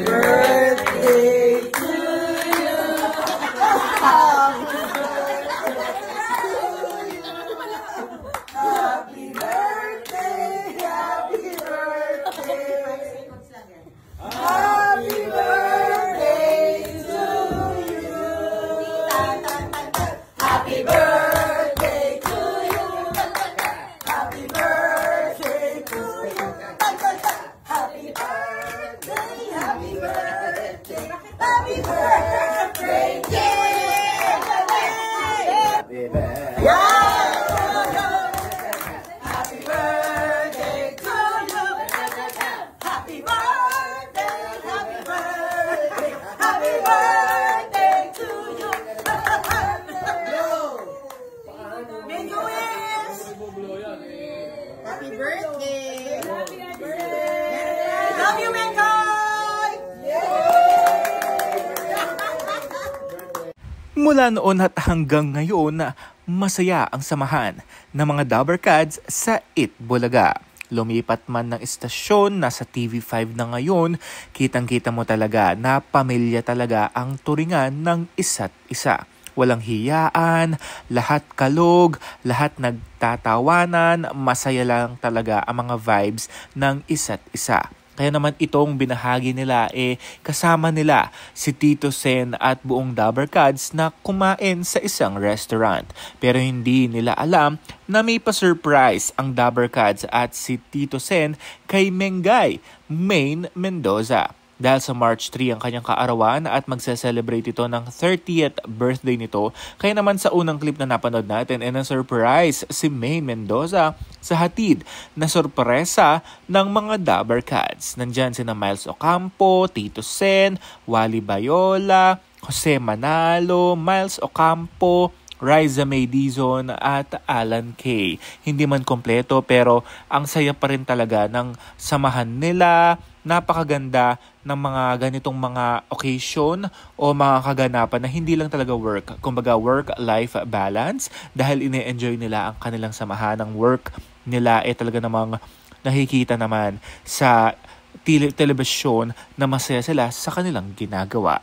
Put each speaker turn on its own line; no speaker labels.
birthday to you. Happy birthday, happy birthday. Happy birthday to you. Happy birthday to you. Happy birthday to you. Happy birthday, happy birthday, happy birthday, yeah! Happy birthday. Happy birthday to you. Happy birthday, happy birthday, happy birthday to you. Make a wish. Happy birthday. Love you, Menkoy!
Mula noon at hanggang ngayon, masaya ang samahan ng mga Dabbercads sa Itbulaga. Lumipat man ng istasyon, nasa TV5 na ngayon, kitang-kita mo talaga na pamilya talaga ang turingan ng isa't isa. Walang hiyaan, lahat kalog, lahat nagtatawanan, masaya lang talaga ang mga vibes ng isa't isa. Kaya naman itong binahagi nila kasama nila si Tito Sen at buong Dabbercads na kumain sa isang restaurant. Pero hindi nila alam na may pa-surprise ang Dabbercads at si Tito Sen kay Mengay Maine Mendoza. Dahil sa March 3 ang kanyang kaarawan at magse-celebrate ito ng 30th birthday nito. Kaya naman sa unang clip na napanood natin na-surprise si Maine Mendoza sa hatid na sorpresa ng mga Dabbercads. Nandyan sina Miles Ocampo, Tito Sen, Wally Bayola, Jose Manalo, Miles Ocampo, Riza May Dizon at Alan Kay. Hindi man kompleto pero ang saya pa rin talaga ng samahan nila. Napakaganda ng mga ganitong mga occasion o mga kaganapan na hindi lang talaga work. Kumbaga work-life balance dahil ine-enjoy nila ang kanilang samahan ng work nila talaga namang nakikita naman sa telebisyon na masaya sila sa kanilang ginagawa.